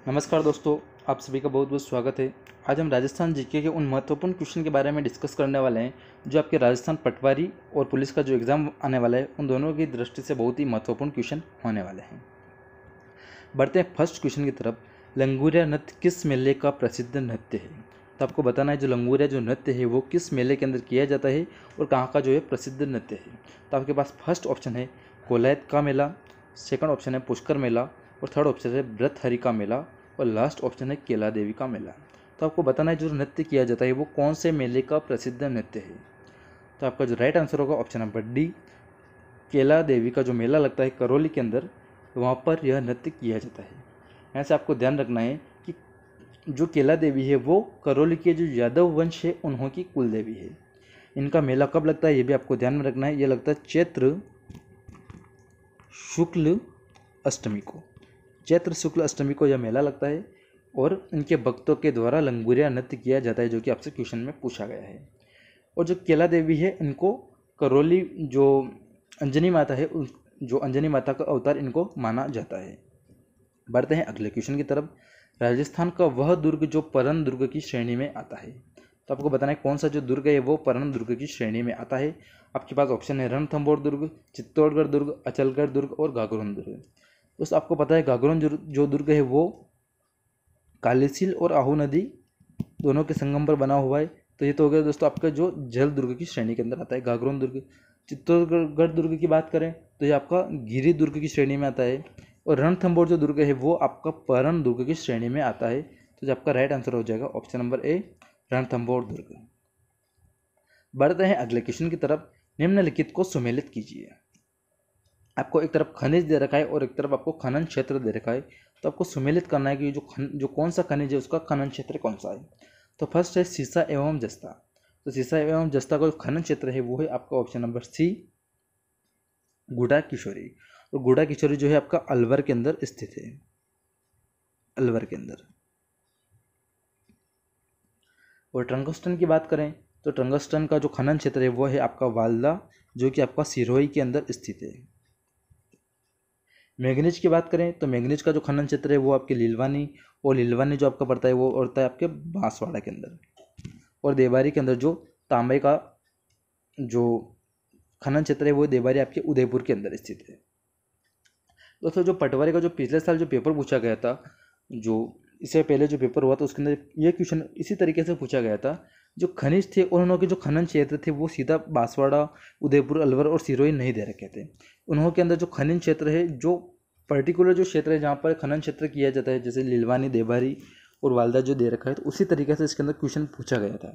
नमस्कार दोस्तों, आप सभी का बहुत बहुत स्वागत है। आज हम राजस्थान जीके के उन महत्वपूर्ण क्वेश्चन के बारे में डिस्कस करने वाले हैं जो आपके राजस्थान पटवारी और पुलिस का जो एग्ज़ाम आने वाला है उन दोनों की दृष्टि से बहुत ही महत्वपूर्ण क्वेश्चन होने वाले हैं। बढ़ते हैं फर्स्ट क्वेश्चन की तरफ। लंगूरिया नृत्य किस मेले का प्रसिद्ध नृत्य है? तो आपको बताना है जो लंगूरिया जो नृत्य है वो किस मेले के अंदर किया जाता है और कहाँ का जो है प्रसिद्ध नृत्य है। तो आपके पास फर्स्ट ऑप्शन है कोलायत का मेला, सेकंड ऑप्शन है पुष्कर मेला और थर्ड ऑप्शन है व्रतहरि का मेला और लास्ट ऑप्शन है केला देवी का मेला। तो आपको बताना है जो नृत्य किया जाता है वो कौन से मेले का प्रसिद्ध नृत्य है। तो आपका जो राइट आंसर होगा ऑप्शन नंबर डी, केला देवी का जो मेला लगता है करौली के अंदर, वहाँ पर यह नृत्य किया जाता है। यहाँ से आपको ध्यान रखना है कि जो केला देवी है वो करौली के जो यादव वंश है उन्हों की कुल देवी है। इनका मेला कब लगता है ये भी आपको ध्यान में रखना है। ये लगता है चैत्र शुक्ल अष्टमी को। चैत्र शुक्ल अष्टमी को यह मेला लगता है और इनके भक्तों के द्वारा लंगूरिया नृत्य किया जाता है, जो कि आपसे क्वेश्चन में पूछा गया है। और जो केला देवी है इनको करौली जो अंजनी माता है, जो अंजनी माता का अवतार इनको माना जाता है। बढ़ते हैं अगले क्वेश्चन की तरफ। राजस्थान का वह दुर्ग जो परन दुर्ग की श्रेणी में आता है। तो आपको बताना है कौन सा जो दुर्ग है वो परन दुर्ग की श्रेणी में आता है। आपके पास ऑप्शन है रणथंभौर दुर्ग, चित्तौड़गढ़ दुर्ग, अचलगढ़ दुर्ग और गागरोन दुर्ग। दोस्तों आपको पता है गागरोन जो दुर्ग है वो कालीसील और आहू नदी दोनों के संगम पर बना हुआ है। तो ये तो हो गया दोस्तों आपका जो जल दुर्ग की श्रेणी के अंदर आता है गागरोन दुर्ग। चित्तौड़गढ़ दुर्ग की बात करें तो ये आपका गिरी दुर्ग की श्रेणी में आता है और रणथंभौर जो दुर्ग है वो आपका परन दुर्ग की श्रेणी में आता है। तो जो आपका राइट आंसर हो जाएगा ऑप्शन नंबर ए, रणथंभौर दुर्ग। बढ़ते हैं अगले क्वेश्चन की तरफ। निम्नलिखित को सुमेलित कीजिए। आपको एक तरफ खनिज दे रखा है और एक तरफ आपको खनन क्षेत्र दे रखा है। तो आपको सुमेलित करना है कि जो कौन सा खनिज है उसका खनन क्षेत्र कौन सा है। तो फर्स्ट है सीसा एवं जस्ता। तो सीसा एवं जस्ता का जो खनन क्षेत्र है वो है आपका ऑप्शन नंबर सी, गुड़ा किशोरी। और गुड़ा किशोरी जो है आपका अलवर के अंदर स्थित है, अलवर के अंदर। और टंगस्टन की बात करें तो टंगस्टन का जो खनन क्षेत्र है वो है आपका वालदा, जो कि आपका सिरोही के अंदर स्थित है। मैग्नीज की बात करें तो मैग्नीज का जो खनन क्षेत्र है वो आपके लीलवानी, और लीलवानी जो आपका पड़ता है वो पड़ता है आपके बांसवाड़ा के अंदर। और देवारी के अंदर जो तांबे का जो खनन क्षेत्र है वो देवारी आपके उदयपुर के अंदर स्थित है। दोस्तों जो पटवारी का जो पिछले साल जो पेपर पूछा गया था, जो इससे पहले जो पेपर हुआ था उसके अंदर ये क्वेश्चन इसी तरीके से पूछा गया था। जो खनिज थे और उन्होंने जो खनन क्षेत्र थे वो सीधा बांसवाड़ा, उदयपुर, अलवर और सिरोही नहीं दे रखे थे। उन्होंने के अंदर जो खनन क्षेत्र है, जो पर्टिकुलर जो क्षेत्र है जहाँ पर खनन क्षेत्र किया जाता है, जैसे लीलवानी, देवारी और वालदा जो दे रखा है, तो उसी तरीके से इसके अंदर क्वेश्चन पूछा गया था।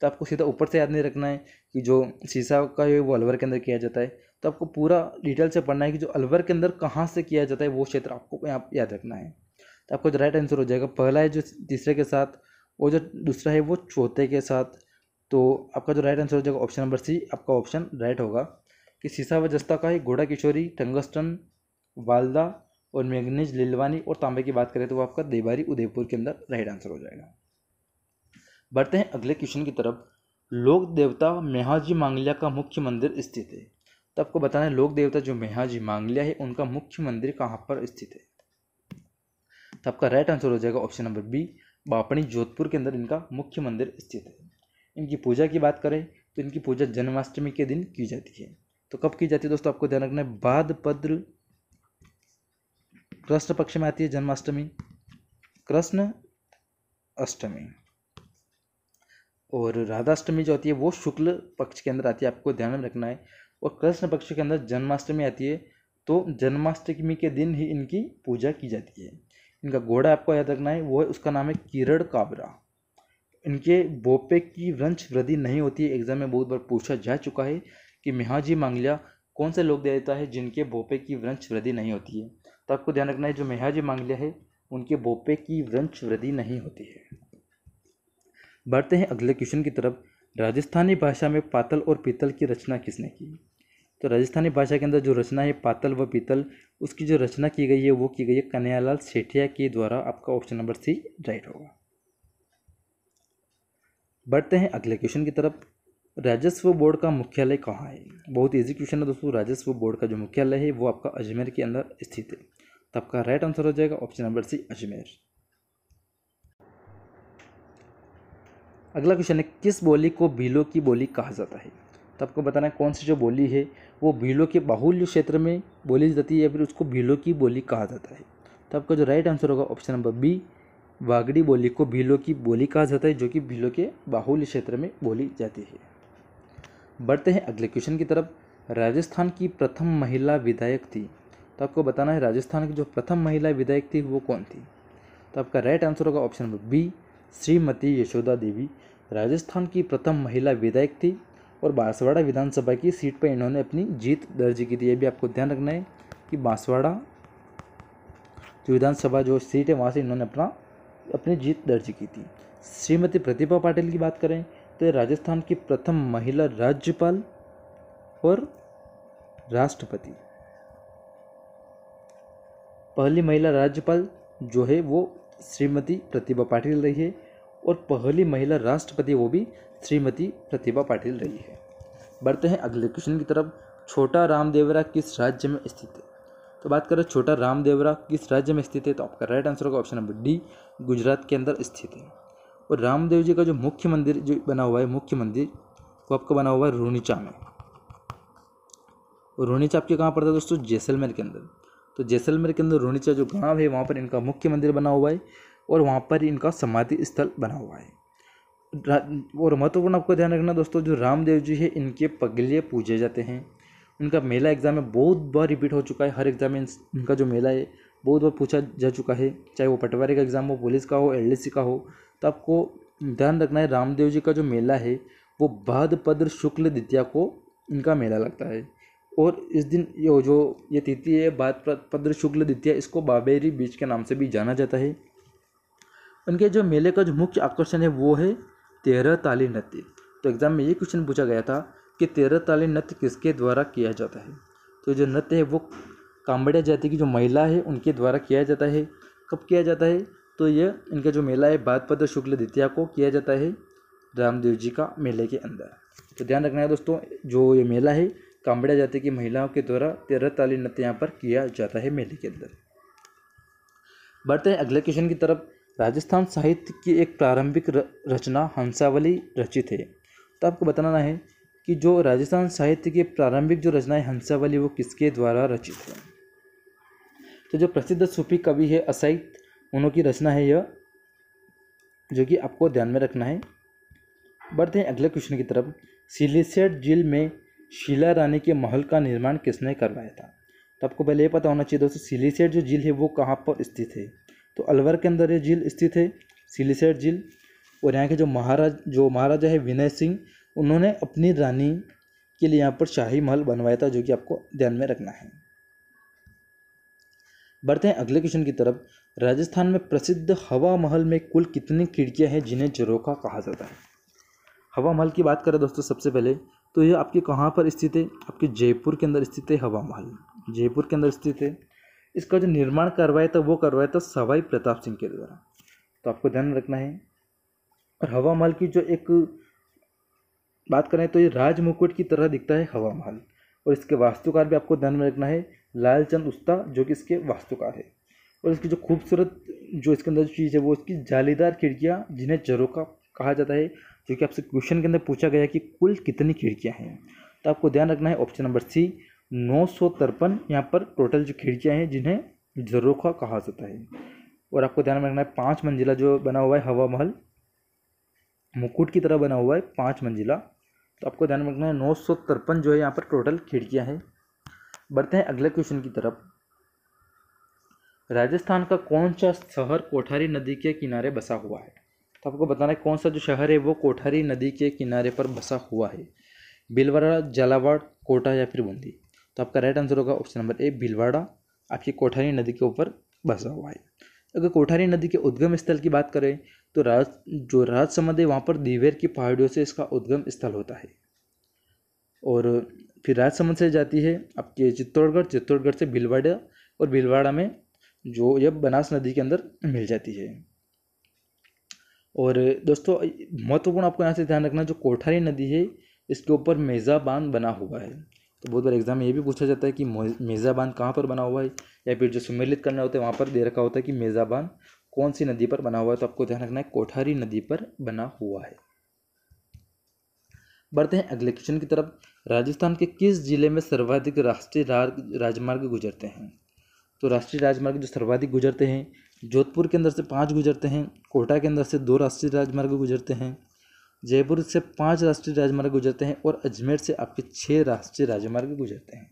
तो आपको सीधा ऊपर से याद नहीं रखना है कि जो सीसा का है वो अलवर के अंदर किया जाता है। तो आपको पूरा डिटेल से पढ़ना है कि जो अलवर के अंदर कहाँ से किया जाता है वो क्षेत्र आपको यहाँ याद रखना है। तो आपको जो राइट आंसर हो जाएगा पहला है जो तीसरे के साथ और जो दूसरा है वो चौथे के साथ। तो आपका जो राइट आंसर हो जाएगा ऑप्शन नंबर सी, आपका ऑप्शन राइट होगा कि सीसा व जस्ता का है घोड़ा किशोरी, टंगस्टन, वालदा और मैग्नीज, लीलवानी और तांबे की बात करें तो वो आपका देवारी, उदयपुर के अंदर राइट आंसर हो जाएगा। बढ़ते हैं अगले क्वेश्चन की तरफ। लोक देवता मेहाजी मांगलिया का मुख्य मंदिर स्थित है। तो आपको बताना है लोक देवता जो मेहाजी मांगलिया है उनका मुख्य मंदिर कहाँ पर स्थित है। तो आपका राइट आंसर हो जाएगा ऑप्शन नंबर बी, बापणी, जोधपुर के अंदर इनका मुख्य मंदिर स्थित है। इनकी पूजा की बात करें तो इनकी पूजा जन्माष्टमी के दिन की जाती है। तो कब की जाती है दोस्तों आपको ध्यान रखना है, भाद्रपद कृष्ण पक्ष में आती है जन्माष्टमी, कृष्ण अष्टमी। और राधाष्टमी जो आती है वो शुक्ल पक्ष के अंदर आती है, आपको ध्यान में रखना है। और कृष्ण पक्ष के अंदर जन्माष्टमी आती है, तो जन्माष्टमी के दिन ही इनकी पूजा की जाती है। इनका घोड़ा आपको याद रखना है, वो है उसका नाम है किरण काबरा। इनके बोपे की वंश वृद्धि नहीं होती है। एग्जाम में बहुत बार पूछा जा चुका है कि मेहाजी मांगलिया कौन से लोक देवता है जिनके बोपे की वंश वृद्धि नहीं होती है। तो आपको ध्यान रखना है जो मेहाजी मांगलिया है उनके बोपे की वंश वृद्धि नहीं होती है। बढ़ते हैं अगले क्वेश्चन की तरफ। राजस्थानी भाषा में पातल और पीतल की रचना किसने की। तो राजस्थानी भाषा के अंदर जो रचना है पातल व पीतल, उसकी जो रचना की गई है वो की गई है कन्हैयालाल सेठिया के द्वारा। आपका ऑप्शन नंबर सी राइट होगा। बढ़ते हैं अगले क्वेश्चन की तरफ। राजस्व बोर्ड का मुख्यालय कहाँ है। बहुत इजी क्वेश्चन है दोस्तों। राजस्व बोर्ड का जो मुख्यालय है वो आपका अजमेर के अंदर स्थित है। तो आपका राइट आंसर हो जाएगा ऑप्शन नंबर सी, अजमेर। अगला क्वेश्चन है, किस बोली को भीलों की बोली कहा जाता है? तो आपको बताना है कौन सी जो बोली है वो भीलों के बाहुल्य क्षेत्र में बोली जाती है या फिर उसको भीलों की बोली कहा जाता है। तो आपका जो राइट आंसर होगा ऑप्शन नंबर बी, वागड़ी बोली को भीलों की बोली कहा जाता है, जो कि भीलों के बाहुल्य क्षेत्र में बोली जाती है। बढ़ते हैं अगले क्वेश्चन की तरफ। राजस्थान की प्रथम महिला विधायक थी। तो आपको बताना है राजस्थान की जो प्रथम महिला विधायक थी वो कौन थी। तो आपका राइट आंसर होगा option number B, Shrimati Yashoda Devi Rajasthan की प्रथम महिला विधायक थी और बांसवाड़ा विधानसभा की सीट पर इन्होंने अपनी जीत दर्ज की थी। ये भी आपको ध्यान रखना है कि बांसवाड़ा जो विधानसभा जो सीट है वहाँ से इन्होंने अपनी जीत दर्ज की थी। श्रीमती प्रतिभा पाटिल की बात करें तो ये राजस्थान की प्रथम महिला राज्यपाल और राष्ट्रपति, पहली महिला राज्यपाल जो है वो श्रीमती प्रतिभा पाटिल रही है और पहली महिला राष्ट्रपति वो भी श्रीमती प्रतिभा पाटिल रही है। बढ़ते हैं अगले क्वेश्चन की तरफ। छोटा रामदेवरा किस राज्य में स्थित है? तो बात करें छोटा रामदेवरा किस राज्य में स्थित है, तो आपका राइट आंसर होगा ऑप्शन नंबर डी, गुजरात के अंदर स्थित है। और रामदेव जी का जो मुख्य मंदिर जो बना हुआ है, मुख्य मंदिर वो आपका बना हुआ है रूनीचा में। और रूनीचा आपके कहाँ पड़ता है दोस्तों? जैसलमेर के अंदर। तो जैसलमेर के अंदर रूनीचा जो गांव है वहाँ पर इनका मुख्य मंदिर बना हुआ है और वहाँ पर इनका समाधि स्थल बना हुआ है। और महत्वपूर्ण आपको ध्यान रखना दोस्तों, जो रामदेव जी है इनके पगले पूजे जाते हैं। इनका मेला एग्जाम में बहुत बार रिपीट हो चुका है, हर एग्जाम में इनका जो मेला है बहुत बार पूछा जा चुका है, चाहे वो पटवारी का एग्जाम हो, पुलिस का हो, एलडीसी का हो। तो आपको ध्यान रखना है रामदेव जी का जो मेला है वो भाद्रपद शुक्ल द्वितीया को इनका मेला लगता है। और इस दिन ये तिथि है भाद्रपद शुक्ल द्वितीया, इसको बाबेरी बीच के नाम से भी जाना जाता है। उनके जो मेले का जो मुख्य आकर्षण है वो है 13 ताली नृत्य। तो एग्जाम में ये क्वेश्चन पूछा गया था कि 13 ताली नृत्य किसके द्वारा किया जाता है। तो जो नृत्य है वो कांबड़िया जाति की जो महिला है उनके द्वारा किया जाता है। कब किया जाता है? तो ये इनका जो मेला है भाद्रपद शुक्ल द्वितीया को किया जाता है रामदेव जी का मेले के अंदर। तो ध्यान रखना है दोस्तों, जो ये मेला है कांबड़िया जाति की महिलाओं के द्वारा 13 ताली नृत्य यहाँ पर किया जाता है मेले के अंदर। बढ़ते हैं अगले क्वेश्चन की तरफ। राजस्थान साहित्य की एक प्रारंभिक रचना हंसावली रचित है। तो आपको बताना है कि जो राजस्थान साहित्य की प्रारंभिक जो रचना है हंसावली वो किसके द्वारा रचित है। तो जो प्रसिद्ध सूफी कवि है असाइद, उन्होंने की रचना है यह, जो कि आपको ध्यान में रखना है। बढ़ते हैं अगले क्वेश्चन की तरफ। सिलीसेट झील में शीला रानी के महल का निर्माण किसने करवाया था? तो आपको पहले ये पता होना चाहिए दोस्तों, सिलीसेट जो झील है वो कहाँ पर स्थित है। तो अलवर के अंदर ये झील स्थित है, सिलीसेट झील। और यहाँ के जो महाराजा है विनय सिंह, उन्होंने अपनी रानी के लिए यहाँ पर शाही महल बनवाया था, जो कि आपको ध्यान में रखना है। बढ़ते हैं अगले क्वेश्चन की तरफ। राजस्थान में प्रसिद्ध हवा महल में कुल कितनी खिड़कियाँ हैं जिन्हें झरोखा कहा जाता है? हवा महल की बात करें दोस्तों सबसे पहले तो ये आपके कहाँ पर स्थित है? आपके जयपुर के अंदर स्थित है हवा महल, जयपुर के अंदर स्थित है। इसका जो निर्माण करवाया था वो करवाया था सवाई प्रताप सिंह के द्वारा, तो आपको ध्यान रखना है। और हवा महल की जो एक बात करें तो ये राज मुकुट की तरह दिखता है हवा महल। और इसके वास्तुकार भी आपको ध्यान में रखना है लालचंद उस्ता, जो कि इसके वास्तुकार है। और इसकी जो खूबसूरत जो इसके अंदर चीज़ है वो इसकी जालीदार खिड़कियाँ जिन्हें झरोखा कहा जाता है, जो कि आपसे क्वेश्चन के अंदर पूछा गया कि कुल कितनी खिड़कियाँ हैं। तो आपको ध्यान रखना है ऑप्शन नंबर सी 953 यहाँ पर टोटल जो खिड़कियाँ हैं जिन्हें झरोखा कहा जाता है। और आपको ध्यान में रखना है 5 मंजिला जो बना हुआ है हवा महल, मुकुट की तरह बना हुआ है 5 मंजिला। तो आपको ध्यान में रखना है 953 जो है यहाँ पर टोटल खिड़कियाँ हैं। बढ़ते हैं अगले क्वेश्चन की तरफ। राजस्थान का कौन सा शहर कोठारी नदी के किनारे बसा हुआ है? तो आपको बताना है कौन सा जो शहर है वो कोठारी नदी के किनारे पर बसा हुआ है। भीलवाड़ा, झालावाड़, कोटा या फिर बूंदी। तो आपका राइट आंसर होगा ऑप्शन नंबर ए भीलवाड़ा, आपकी कोठारी नदी के ऊपर बसा हुआ है। अगर कोठारी नदी के उद्गम स्थल की बात करें तो राजसमंद है वहाँ पर दिवेर की पहाड़ियों से इसका उद्गम स्थल होता है। और फिर राजसमंद से जाती है आपके चित्तौड़गढ़ से भीलवाड़ा, और भीलवाड़ा में जो यह बनास नदी के अंदर मिल जाती है। और दोस्तों महत्वपूर्ण आपको यहाँ से ध्यान रखना, जो कोठारी नदी है इसके ऊपर मेजा बांध बना हुआ है। तो बहुत बार एग्जाम में ये भी पूछा जाता है कि मेजा बांध कहाँ पर बना हुआ है, या फिर जो सुमेलित करना होता है वहाँ पर दे रखा होता है कि मेजा बांध कौन सी नदी पर बना हुआ है। तो आपको ध्यान रखना है कोठारी नदी पर बना हुआ है। बढ़ते हैं अगले क्वेश्चन की तरफ। राजस्थान के किस जिले में सर्वाधिक राष्ट्रीय राजमार्ग गुजरते हैं? तो राष्ट्रीय राजमार्ग जो सर्वाधिक गुजरते हैं, जोधपुर के अंदर से 5 गुजरते हैं, कोटा के अंदर से 2 राष्ट्रीय राजमार्ग गुजरते हैं, जयपुर से 5 राष्ट्रीय राजमार्ग गुजरते हैं और अजमेर से आपके 6 राष्ट्रीय राजमार्ग गुजरते हैं।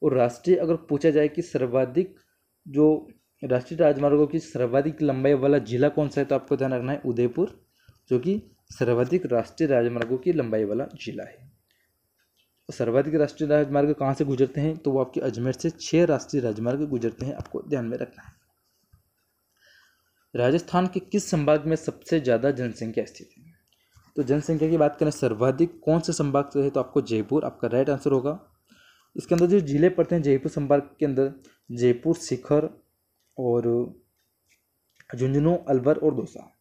और राष्ट्रीय अगर पूछा जाए कि सर्वाधिक जो राष्ट्रीय राजमार्गों की सर्वाधिक लंबाई वाला जिला कौन सा है, तो आपको ध्यान रखना है उदयपुर, जो कि सर्वाधिक राष्ट्रीय राजमार्गों की लंबाई वाला जिला है। सर्वाधिक राष्ट्रीय राजमार्ग कहाँ से गुजरते हैं, तो वो आपके अजमेर से 6 राष्ट्रीय राजमार्ग गुजरते हैं, आपको ध्यान में रखना है। राजस्थान के किस संभाग में सबसे ज़्यादा जनसंख्या स्थित है? तो जनसंख्या की बात करें सर्वाधिक कौन से संभाग से है, तो आपको जयपुर आपका राइट आंसर होगा। इसके अंदर जो जिले पड़ते हैं जयपुर संभाग के अंदर, जयपुर, सीकर और झुंझुनू, अलवर और दौसा।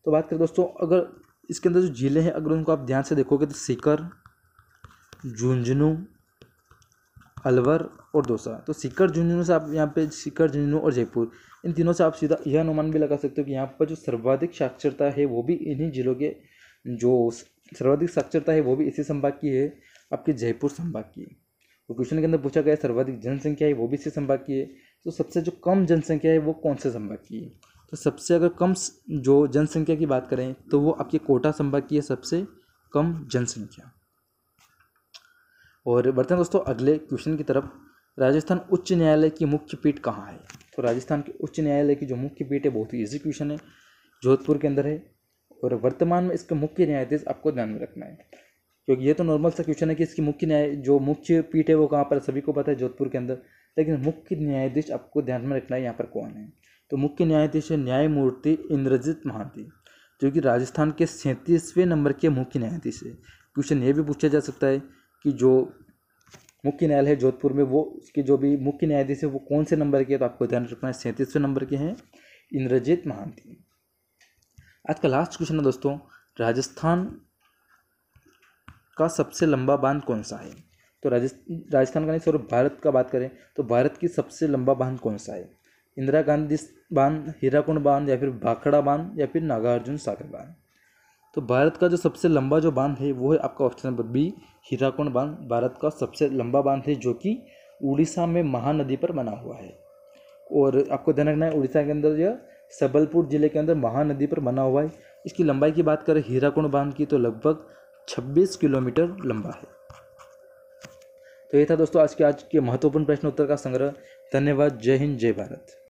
तो बात करें दोस्तों, अगर इसके अंदर जो जिले हैं अगर उनको आप ध्यान से देखोगे तो सीकर, झुंझुनू, अलवर और दौसा। तो सीकर, झुंझुनू से आप यहाँ पे सीकर, झुंझुनू और जयपुर, इन तीनों से आप सीधा यह अनुमान भी लगा सकते हो कि यहाँ पर जो सर्वाधिक साक्षरता है वो भी इन्हीं जिलों के, जो सर्वाधिक साक्षरता है वो भी इसी संभाग की है, आपके जयपुर संभाग की। तो क्वेश्चन के अंदर पूछा गया सर्वाधिक जनसंख्या है वो भी इसी संभाग की है, तो सबसे जो कम जनसंख्या है वो कौन से संभाग की है? तो सबसे अगर कम जो जनसंख्या की बात करें तो वो आपके कोटा संभाग की है, सबसे कम जनसंख्या। और बढ़ते हैं दोस्तों अगले क्वेश्चन की तरफ। राजस्थान उच्च न्यायालय की मुख्य पीठ कहाँ है? तो राजस्थान के उच्च न्यायालय की जो मुख्य पीठ है, बहुत ही ईजी क्वेश्चन है, जोधपुर के अंदर है। और वर्तमान में इसके मुख्य न्यायाधीश आपको ध्यान में रखना है, क्योंकि ये तो नॉर्मल सा क्वेश्चन है कि इसकी मुख्य पीठ है वो कहाँ पर, सभी को पता है जोधपुर के अंदर, लेकिन मुख्य न्यायाधीश आपको ध्यान में रखना है यहाँ पर कौन है। तो मुख्य न्यायाधीश है न्यायमूर्ति इंद्रजीत महांती, जो कि राजस्थान के 37वें नंबर के मुख्य न्यायाधीश है। क्वेश्चन ये भी पूछा जा सकता है कि जो मुख्य न्यायालय है जोधपुर में, वो उसके जो भी मुख्य न्यायाधीश है वो कौन से नंबर के है, तो आपको ध्यान रखना है 37वें नंबर के हैं इंद्रजीत महांती। आज का लास्ट क्वेश्चन है दोस्तों, राजस्थान का सबसे लंबा बांध कौन सा है? तो राजस्थान का नहीं, सॉरी, भारत का बात करें तो भारत की सबसे लंबा बांध कौन सा है? इंदिरा गांधी बांध, हीराकुंड बांध, या फिर भाखड़ा बांध, या फिर नागार्जुन सागर बांध। तो भारत का जो सबसे लंबा जो बांध है वो है आपका ऑप्शन नंबर बी, हीराकुंड बांध। भारत का सबसे लंबा बांध है जो कि उड़ीसा में महानदी पर बना हुआ है। और आपको ध्यान रखना है उड़ीसा के अंदर यह सबलपुर जिले के अंदर महानदी पर बना हुआ है। इसकी लंबाई की बात करें हीराकुंड बांध की तो लगभग 26 किलोमीटर लंबा है। तो ये था दोस्तों आज के महत्वपूर्ण प्रश्न उत्तर का संग्रह। धन्यवाद। जय हिंद, जय भारत।